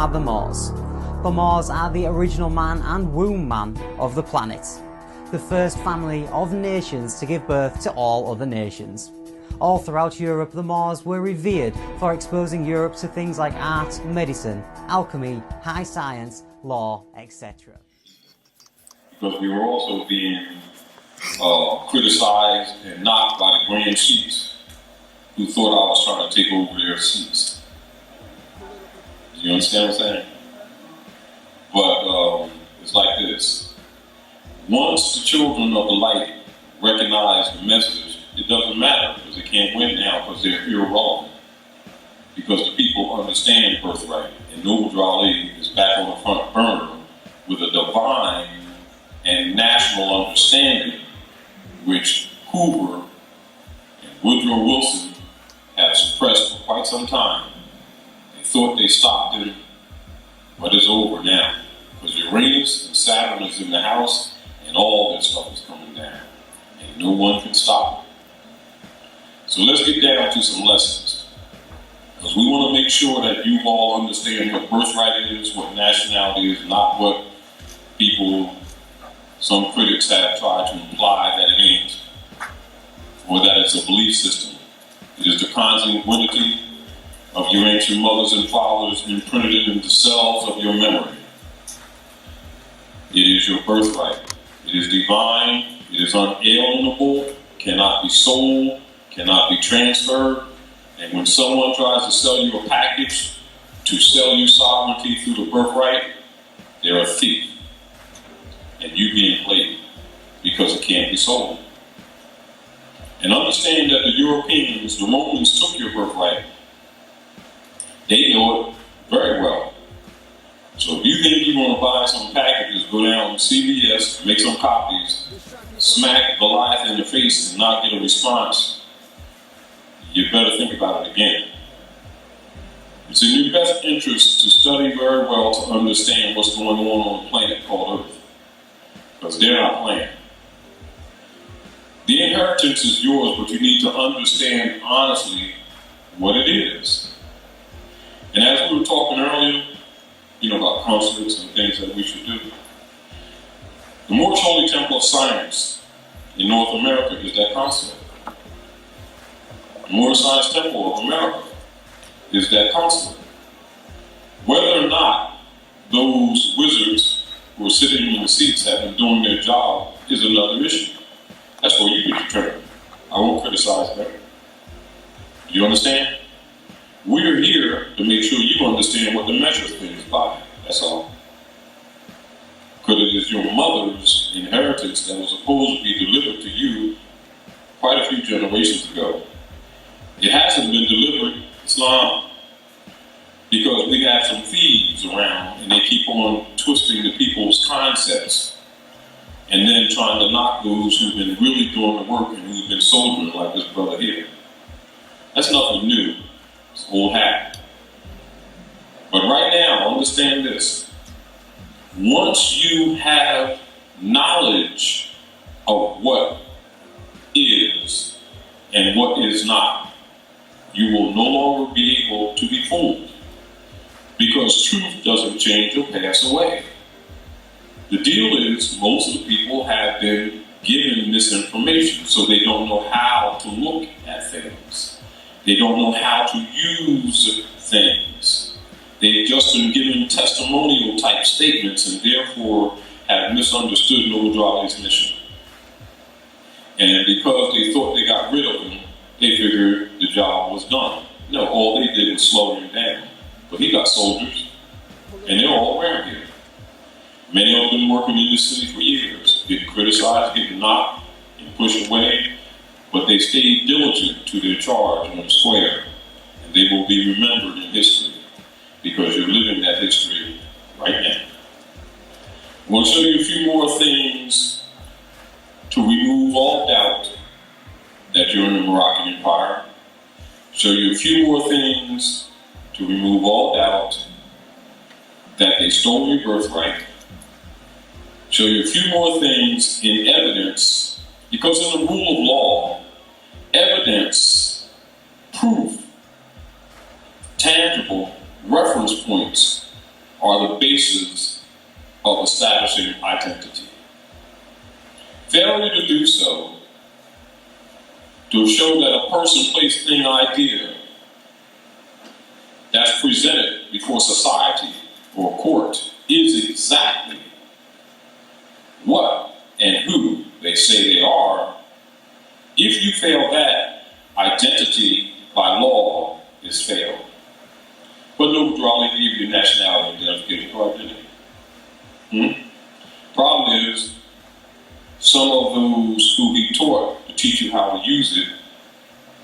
are the Moors. The Moors are the original man and womb man of the planet, the first family of nations to give birth to all other nations. All throughout Europe, the Moors were revered for exposing Europe to things like art, medicine, alchemy, high science, law, etc. Because we were also being criticized and knocked by the grand chiefs who thought I was trying to take over their seats. Do you understand what I'm saying? But it's like this. Once the children of the light recognize the message, it doesn't matter because they can't win now because they're irrelevant. Because the people understand birthright, and Noble Drali is back on the front burner with a divine and national understanding which Hoover and Woodrow Wilson have suppressed for quite some time. They thought they stopped it, but it's over now. Because Uranus and Saturn is in the house, and all this stuff is coming down. And no one can stop it. So let's get down to some lessons. Because we want to make sure that you all understand what birthright is, what nationality is, not what people, some critics have tried to imply that it ain't, or that it's a belief system. It is the consanguinity of your ancient mothers and fathers imprinted in the cells of your memory. It is your birthright. It is divine. It is unalienable, cannot be sold, cannot be transferred. And when someone tries to sell you a package to sell you sovereignty through the birthright, they're a thief. And you being played because it can't be sold. And understand that the Europeans, the Romans took your birthright. They know it very well. So if you think you want to buy some packages, go down to CVS, make some copies, smack Goliath in the face and not get a response, you better think about it again. It's in your best interest to study very well to understand what's going on the planet called Earth. Because they're not playing. The inheritance is yours, but you need to understand honestly what it is. And as we were talking earlier, about consulates and things that we should do. The Moorish Holy Temple of Science in North America is that consulate. The Moorish Science Temple of America is that consulate. Whether or not those wizards who are sitting in the seats have been doing their job is another issue. That's where you can determine. I won't criticize them. You understand? We're here to make sure you understand what the measure of things by. That's all. Because it is your mother's inheritance that was supposed to be delivered to you quite a few generations ago. It hasn't been delivered, Islam, because we have some thieves around and they keep on twisting the people's concepts and then trying to knock those who've been really doing the work and who've been soldiering like this brother here. That's nothing new. It's old hat. But right now, understand this. Once you have knowledge of what is and what is not, you will no longer be able to be fooled. Because truth doesn't change or pass away. The deal is most of the people have been given misinformation, so they don't know how to look at things. They don't know how to use things. They've just been given testimonial type statements and therefore have misunderstood Noble Drali's mission. And because they thought they got rid of him, they figured the job was done. No, all they did was slow him down. But he got soldiers, and they're all around here. Many of them working in this city for years, getting criticized, getting knocked, and pushed away, but they stayed diligent to their charge on the square, and they will be remembered in history, because you're living that history right now. I'm going to show you a few more things to remove all doubt that you're in the Moroccan Empire. Show you a few more things to remove all doubt that they stole your birthright. Show you a few more things in evidence, because in the rule of law, evidence, proof, tangible reference points are the basis of establishing identity. Failure to do so, to show that a person, place, thing, idea that's presented before society or court is exactly what and who they say they are. If you fail that, identity by law is failed. But no withdrawal give you nationality and identification card, did it? Problem is, some of those who he taught to teach you how to use it,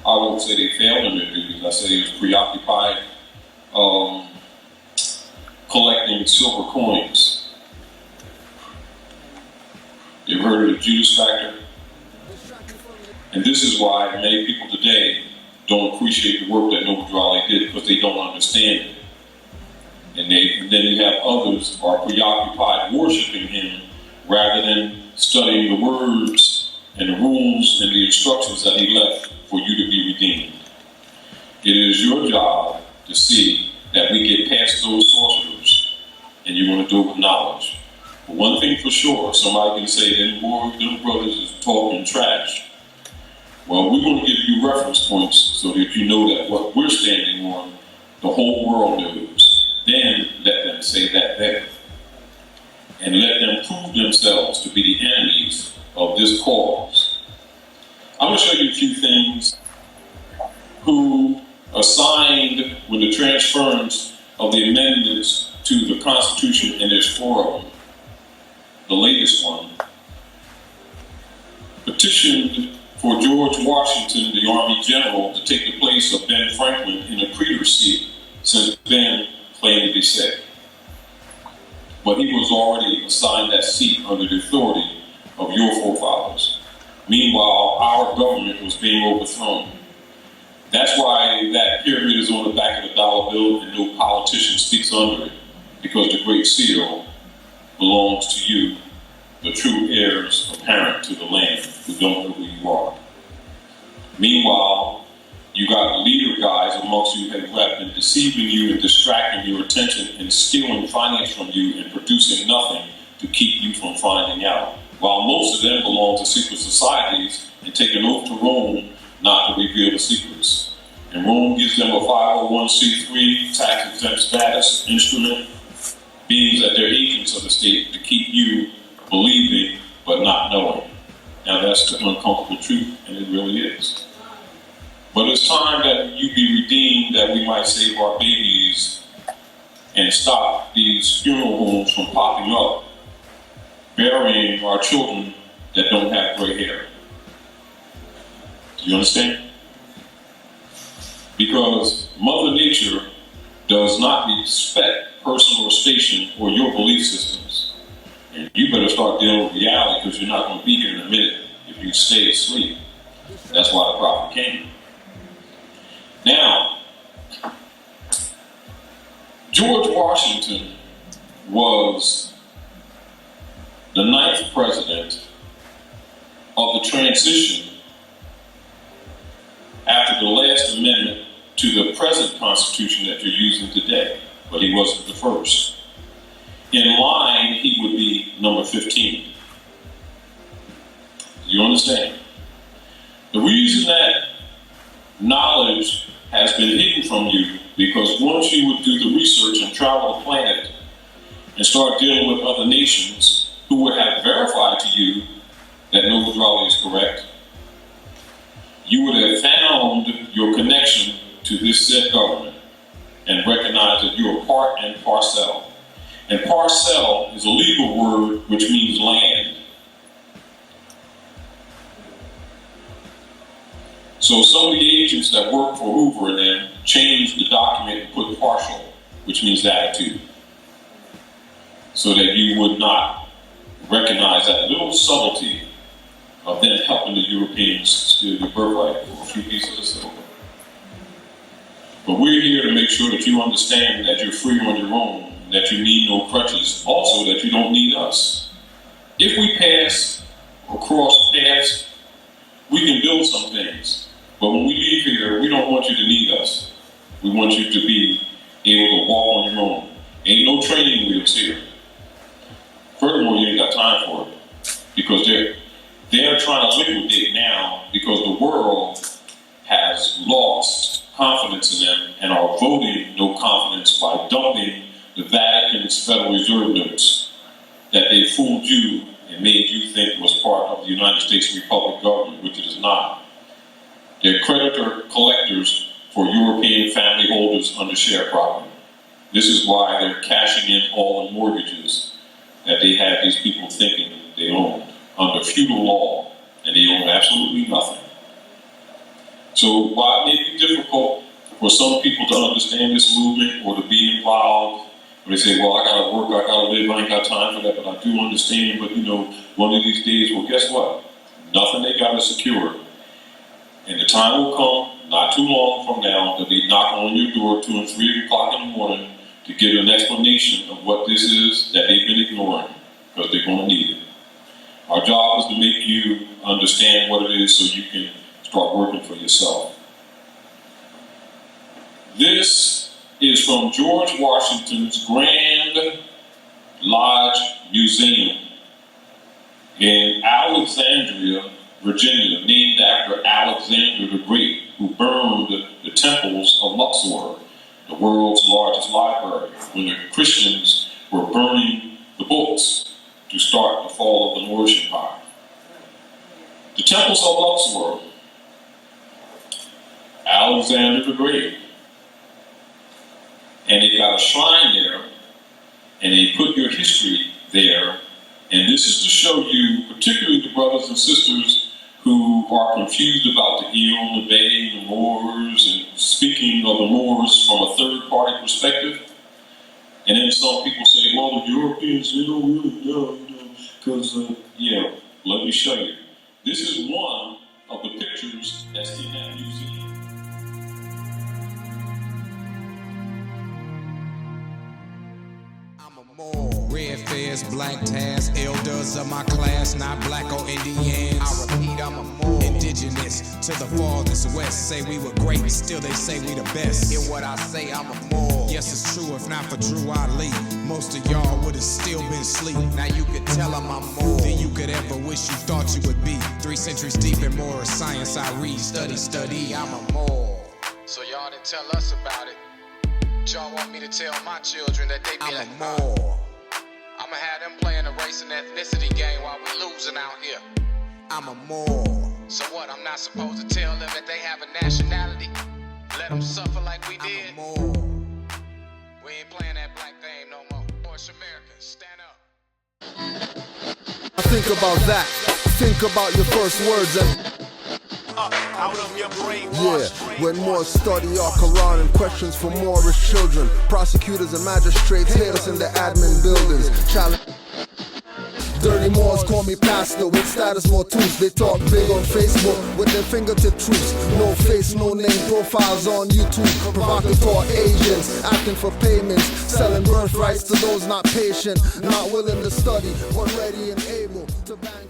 I won't say they failed in their duties. I say they was preoccupied collecting silver coins. You ever heard of the Judas factor? And this is why many people today don't appreciate the work that Noble Drawley did, because they don't understand it. And then you have others who are preoccupied worshiping him rather than studying the words and the rules and the instructions that he left for you to be redeemed. It is your job to see that we get past those sorcerers, and you're going to do it with knowledge. But one thing for sure, somebody can say, them brothers is talking trash. Well, we're going to give you reference points so that you know that what we're standing on, the whole world knows. Then let them say that there. And let them prove themselves to be the enemies of this cause. I'm going to show you a few things who assigned when the transference of the amendments to the Constitution, and there's 4 of them. The latest one petitioned for George Washington, the Army General, to take the place of Ben Franklin in a Creditor seat, since Ben claimed to be sick. But he was already assigned that seat under the authority of your forefathers. Meanwhile, our government was being overthrown. That's why that pyramid is on the back of the dollar bill and no politician speaks under it, because the Great Seal belongs to you, the true heirs apparent to the land who don't know who you are. Meanwhile, you got leader guys amongst you who have been deceiving you and distracting your attention and stealing finance from you and producing nothing to keep you from finding out. While most of them belong to secret societies and take an oath to Rome not to reveal the secrets. And Rome gives them a 501c3 tax-exempt status instrument, means that they're agents of the state to keep you believing but not knowing. Now that's the uncomfortable truth, and it really is. But it's time that you be redeemed, that we might save our babies and stop these funeral homes from popping up, burying our children that don't have gray hair. Do you understand? Because Mother Nature does not respect personal station or your belief systems. And you better start dealing with reality, because you're not going to be here in a minute if you stay asleep. That's why the prophet came. Now, George Washington was the 9th president of the transition after the last amendment to the present Constitution that you're using today, but he wasn't the first. In line, he would be number 15. Do you understand? The reason that knowledge has been hidden from you, because once you would do the research and travel the planet and start dealing with other nations who would have verified to you that Noble Drawley is correct, you would have found your connection to this said government and recognize that you're part and parcel. And parcel is a legal word which means land. So some of the agents that work for Hoover and them changed the document and put partial, which means attitude, so that you would not recognize that little subtlety of them helping the Europeans steal your birthright for a few pieces of silver. But we're here to make sure that you understand that you're free on your own, that you need no crutches, also that you don't need us. If we pass or cross paths, we can build some things. But when we leave here, we don't want you to need us. We want you to be able to walk on your own. Ain't no training wheels here. Furthermore, you ain't got time for it. Because they're trying to liquidate now because the world has lost confidence in them and are voting no confidence by dumping the Vatican's Federal Reserve notes that they fooled you and made you think was part of the United States Republic government, which it is not. They're creditor collectors for European family holders under sharecropping. This is why they're cashing in all the mortgages that they had these people thinking they owned under feudal law, and they own absolutely nothing. So while it may be difficult for some people to understand this movement or to be involved, they say, well, I gotta work, I gotta live, I ain't got time for that, but I do understand, but one of these days, well, guess what? Nothing they gotta secure. And the time will come, not too long from now, that they knock on your door 2 and 3 o'clock in the morning to get an explanation of what this is that they've been ignoring, because they're gonna need it. Our job is to make you understand what it is so you can start working for yourself. This is from George Washington's Grand Lodge Museum in Alexandria, Virginia, named after Alexander the Great, who burned the temples of Luxor, the world's largest library, when the Christians were burning the books to start the fall of the Moorish Empire. The temples of Luxor, Alexander the Great, and they got a shrine there, and they put your history there, and this is to show you, particularly the brothers and sisters who are confused about the Eon, the Bay, the Moors, and speaking of the Moors from a third-party perspective. And then some people say, well, the Europeans, they don't really know, because, let me show you. This is one of the pictures that's in that museum. Red fez, black tas, elders of my class, not black or Indians. I repeat, I'm a Moor. Indigenous to the farthest west, say we were great, still they say we the best. Hear what I say, I'm a Moor. Yes, it's true, if not for Drew Ali, most of y'all would have still been asleep. Now you could tell them I'm more than you could ever wish you thought you would be. 3 centuries deep in Moorish science I read, study, I'm a Moor. So y'all didn't tell us about it. Y'all want me to tell my children that they be like Moor. I'ma have them playing a race and ethnicity game while we losing out here. I'm a Moor. So what, I'm not supposed to tell them that they have a nationality? Let them suffer like we did? I'm a Moor. We ain't playing that black game no more. Moorish Americans, stand up. Think about that. Think about your first words and out of your brain. When Moors study our Quran and questions for Moorish children, prosecutors and magistrates hate us in the admin buildings. Dirty Moors call me pastor with status more tools. They talk big on Facebook with their fingertip truths. No face, no name profiles on YouTube. Provocateur agents asking for payments, selling birthrights to those not patient, not willing to study, but ready and able to bang.